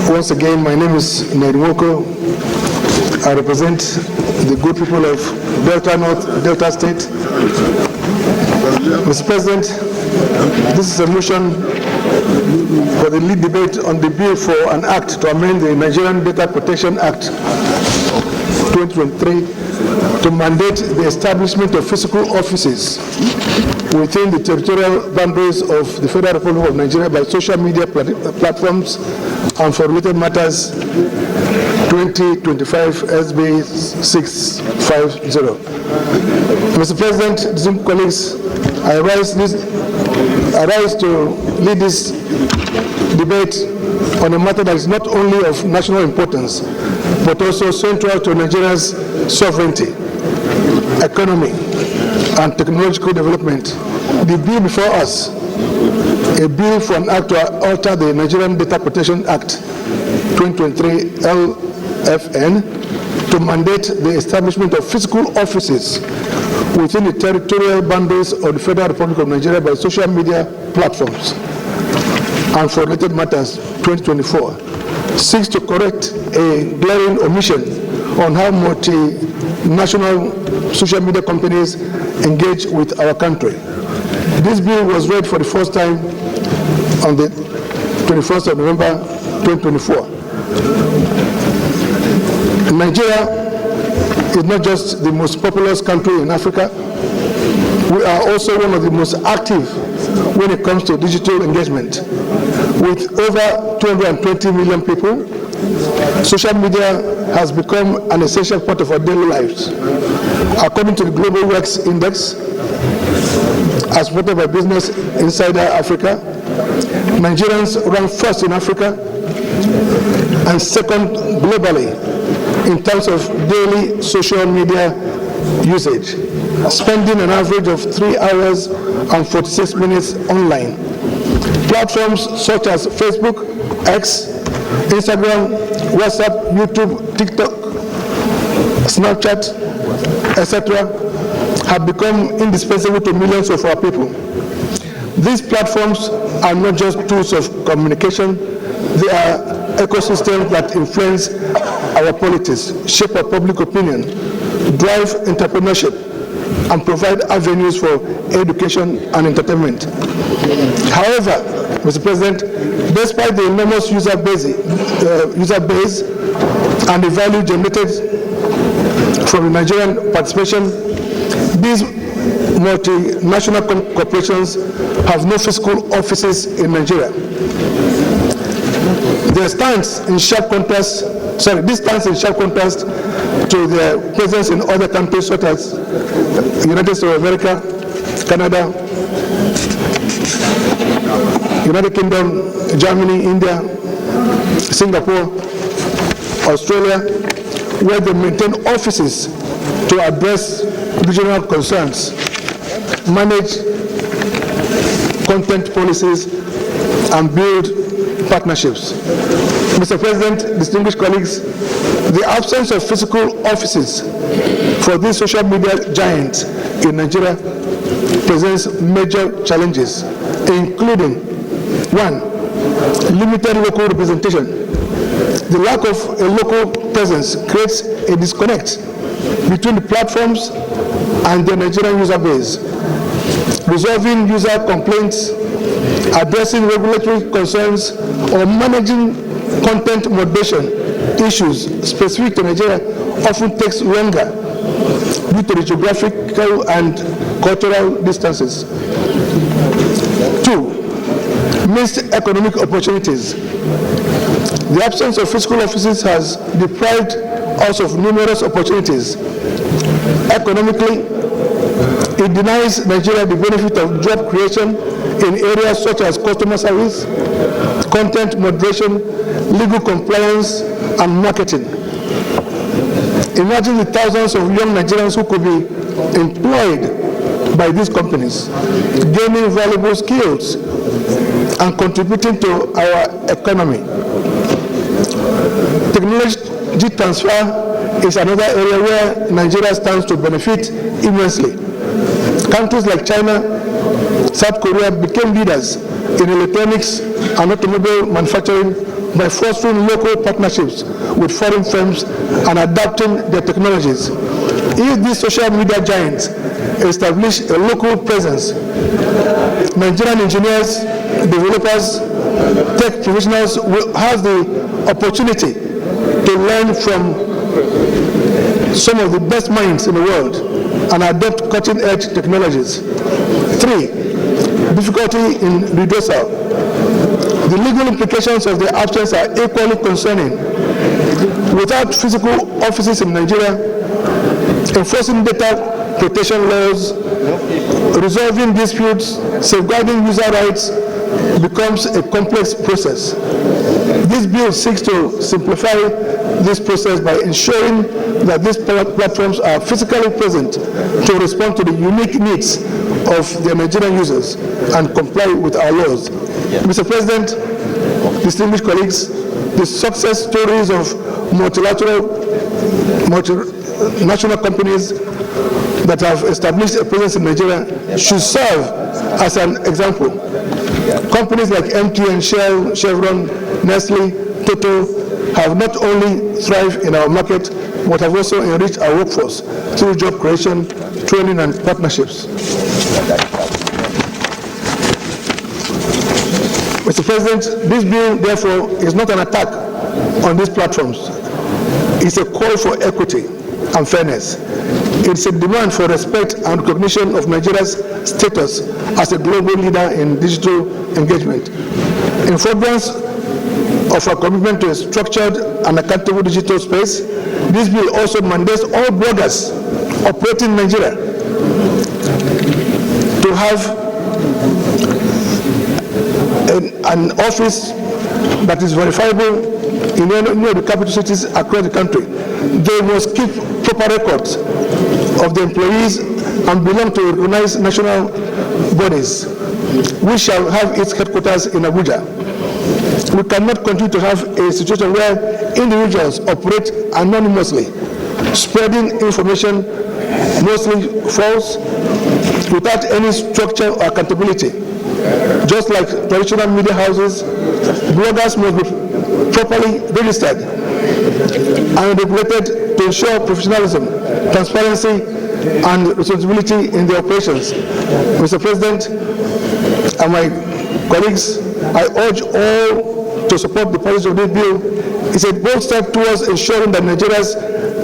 Once again, my name is Nedwoko. I represent the good people of Delta North, Delta State. Mr. President, this is a motion for the lead debate on the bill for an act to amend the Nigerian Data Protection Act 2023 to mandate the establishment of physical offices within the territorial boundaries of the Federal Republic of Nigeria by social media platforms and for related matters 2025 SB 650. Mr. President, distinguished colleagues, I rise to lead this debate on a matter that is not only of national importance, but also central to Nigeria's sovereignty, economy, and technological development. The bill before us, a bill for an act to alter the Nigerian Data Protection Act 2023 LFN to mandate the establishment of physical offices within the territorial boundaries of the Federal Republic of Nigeria by social media platforms and for related matters 2024 seeks to correct a glaring omission on how multinational social media companies engage with our country. This bill was read for the first time on the 21st of November 2024. Nigeria is not just the most populous country in Africa, we are also one of the most active when it comes to digital engagement. With over 220 million people, social media has become an essential part of our daily lives. According to the Global Works Index, as reported by Business Insider Africa, Nigerians rank first in Africa and second globally in terms of daily social media usage, spending an average of 3 hours and 46 minutes online. Platforms such as Facebook, X, Instagram, WhatsApp, YouTube, TikTok, Snapchat, etc. have become indispensable to millions of our people. These platforms are not just tools of communication, they are ecosystems that influence our politics, shape our public opinion, drive entrepreneurship, and provide avenues for education and entertainment. However, Mr. President, despite the enormous user base and the value generated from the Nigerian participation, these multinational corporations have no physical offices in Nigeria. This stands in sharp contrast to their presence in other countries such as United States of America, Canada, United Kingdom, Germany, India, Singapore, Australia, where they maintain offices to address regional concerns, manage content policies, and build partnerships. Mr. President, distinguished colleagues, the absence of physical offices for these social media giants in Nigeria presents major challenges, including: 1, limited local representation. The lack of a local presence creates a disconnect between the platforms and the Nigerian user base. Resolving user complaints, addressing regulatory concerns, or managing content moderation issues specific to Nigeria often takes longer due to the geographical and cultural distances. 2, missed economic opportunities. The absence of physical offices has deprived us of numerous opportunities. Economically, it denies Nigeria the benefit of job creation in areas such as customer service, content moderation, legal compliance, and marketing. Imagine the thousands of young Nigerians who could be employed by these companies, gaining valuable skills and contributing to our economy. Technology transfer is another area where Nigeria stands to benefit immensely. Countries like China, South Korea became leaders in electronics and automobile manufacturing by fostering local partnerships with foreign firms and adapting their technologies. If these social media giants establish a local presence, Nigerian engineers, developers, tech professionals will have the opportunity to learn from some of the best minds in the world and adopt cutting-edge technologies. 3, difficulty in redressal. The legal implications of the absence are equally concerning. Without physical offices in Nigeria, enforcing data protection laws, resolving disputes, safeguarding user rights becomes a complex process. This bill seeks to simplify this process by ensuring that these platforms are physically present to respond to the unique needs of their Nigerian users and comply with our laws. Mr. President, distinguished colleagues, the success stories of multinational companies that have established a presence in Nigeria should serve as an example. Companies like MTN, Shell, Chevron, Nestle, Total have not only thrived in our market, but have also enriched our workforce through job creation, training, and partnerships. Mr. President, this bill, therefore, is not an attack on these platforms. It's a call for equity and fairness. It's a demand for respect and recognition of Nigeria's status as a global leader in digital engagement. In furtherance of our commitment to a structured and accountable digital space, this bill also mandates all bloggers operating in Nigeria to have an office that is verifiable in any of the capital cities across the country. They must keep proper records of the employees and belong to recognized national bodies, which shall have its headquarters in Abuja. We cannot continue to have a situation where individuals operate anonymously, spreading information mostly false without any structure or accountability. Just like traditional media houses, bloggers must be properly registered and regulated to ensure professionalism, transparency, and responsibility in their operations. Mr. President and my colleagues, I urge all to support the policy of this bill. It's a bold step towards ensuring that Nigeria's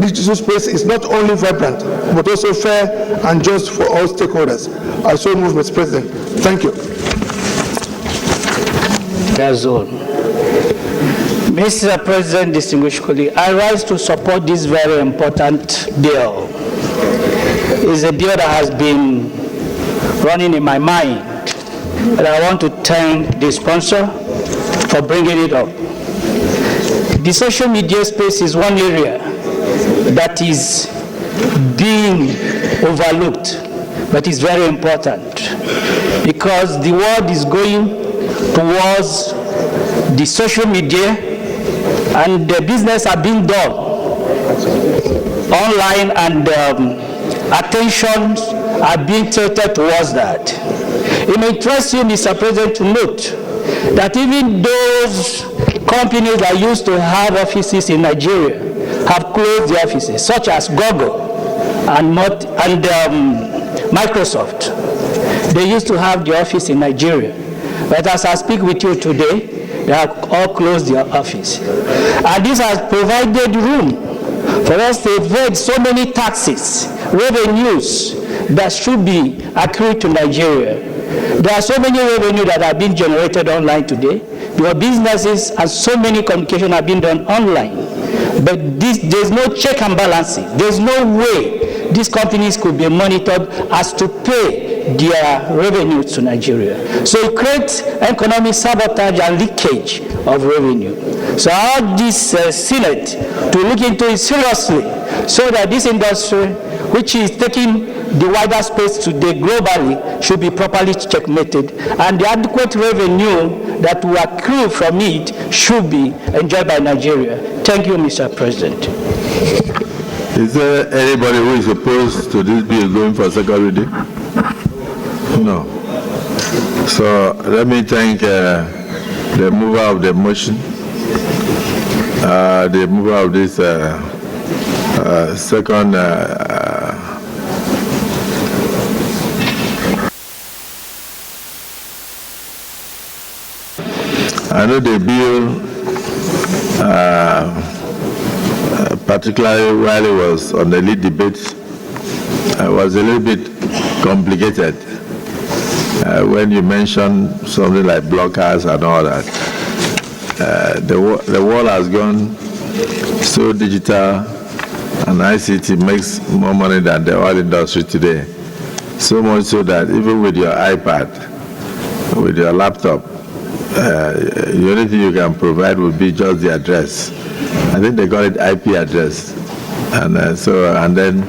digital space is not only vibrant, but also fair and just for all stakeholders. I so move, Mr. President. Thank you. Mr. President, distinguished colleagues, I rise to support this very important bill. It's a bill that has been running in my mind, and I want to thank the sponsor for bringing it up. The social media space is one area that is being overlooked, but it's very important because the world is going towards the social media and the business are being done online, and attentions are being tilted towards that. It may interest you, Mr. President, to note that even those companies that used to have offices in Nigeria have closed their offices, such as Google and Microsoft. They used to have the office in Nigeria, but as I speak with you today, they have all closed their office. And this has provided room for us to avoid so many taxes, revenues that should be accrued to Nigeria. There are so many revenue that are being generated online today. Your businesses and so many communication are being done online. But there's no check and balances. There's no way these companies could be monitored as to pay their revenue to Nigeria. So it creates economic sabotage and leakage of revenue. So I urge this Senate to look into it seriously so that this industry, which is taking the wider space today globally, should be properly checkmated, and the adequate revenue that will accrue from it should be enjoyed by Nigeria. Thank you, Mr. President. Is there anybody who is opposed to this bill going for second reading? No. So let me thank the mover of the motion. the mover of this second I know the bill, particularly while it was on the lead debate, was a little bit complicated. When you mention something like blockers and all that, the world has gone so digital, and ICT makes more money than the oil industry today. So much so that even with your iPad, with your laptop, the only thing you can provide would be just the address. I think they call it IP address. And and then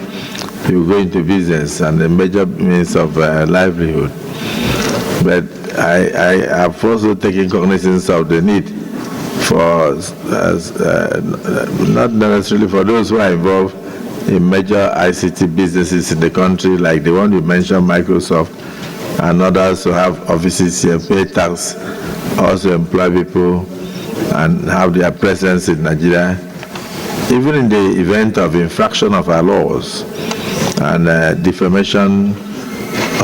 you go into business and the major means of livelihood. But I have also taken cognizance of the need for, not necessarily for those who are involved in major ICT businesses in the country, like the one you mentioned, Microsoft, and others who have offices here, pay tax, also employ people, and have their presence in Nigeria. Even in the event of infraction of our laws and defamation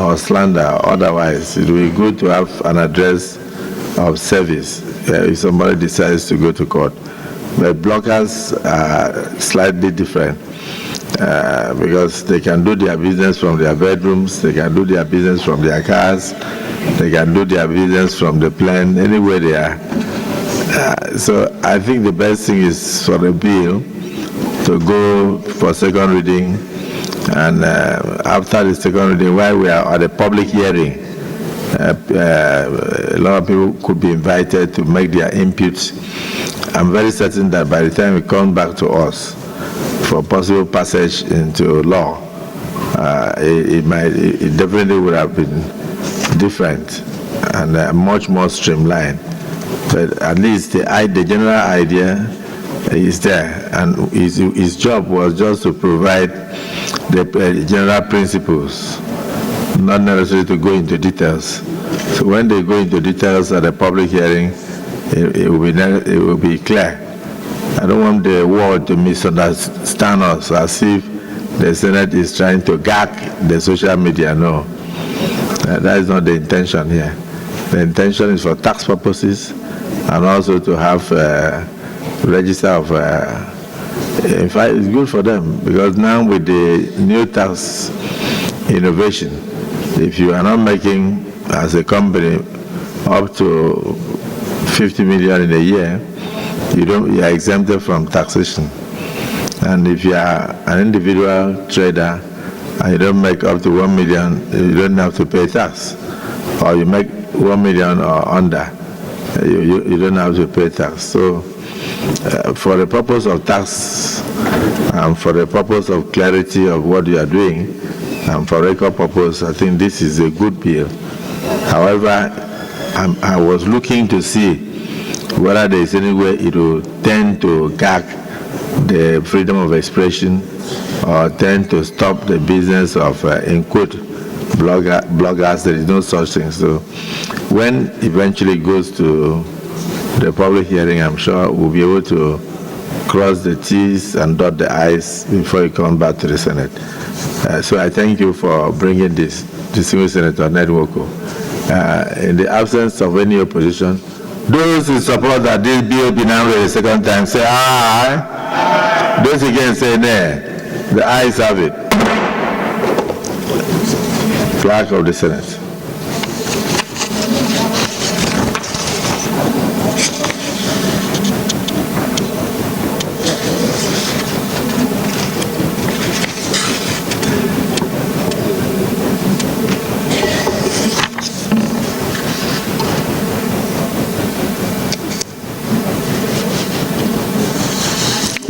or slander or otherwise, it will be good to have an address of service if somebody decides to go to court. But blockers are slightly different because they can do their business from their bedrooms, they can do their business from their cars, they can do their business from the plane, anywhere they are. So I think the best thing is for the bill to go for second reading, and after the second reading, while we are at a public hearing, a lot of people could be invited to make their inputs. I'm very certain that by the time it comes back to us for possible passage into law, it definitely would have been different and much more streamlined. But at least the general idea is there, and his job was just to provide the general principles, not necessarily to go into details. So when they go into details at a public hearing, it will be clear. I don't want the world to misunderstand us as if the Senate is trying to gag the social media. No, that is not the intention here. The intention is for tax purposes, and also to have a register of, in fact, it's good for them, because now with the new tax innovation, if you are not making, as a company, up to 50 million in a year, you are exempted from taxation. And if you are an individual trader and you don't make up to 1 million, you don't have to pay tax. Or you make 1 million or under, you don't have to pay tax. So for the purpose of tax and for the purpose of clarity of what you are doing, and for record purpose, I think this is a good bill. However, I was looking to see whether there is any way it will tend to gag the freedom of expression or tend to stop the business of, in quote, bloggers. There is no such thing. So when eventually it goes to the public hearing, I'm sure we'll be able to cross the T's and dot the I's before it comes back to the Senate. So I thank you for bringing this, distinguished Senator Nedwoko. In the absence of any opposition, those who support that this bill be now read a second time, say aye. Those against say nay. The ayes have it. Clerk of the Senate.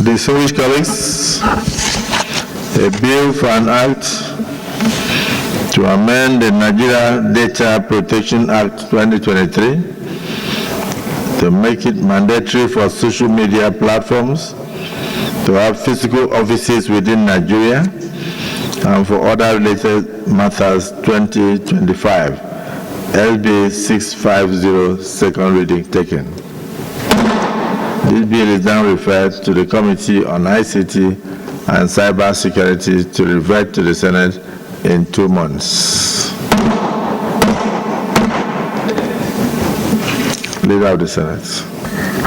Distinguished colleagues, a bill for an act to amend the Nigeria Data Protection Act 2023 to make it mandatory for social media platforms to have physical offices within Nigeria and for other related matters 2025, LB 650, second reading taken. This bill is now referred to the Committee on ICT and Cyber Security to revert to the Senate in 2 months. Leader of the Senate.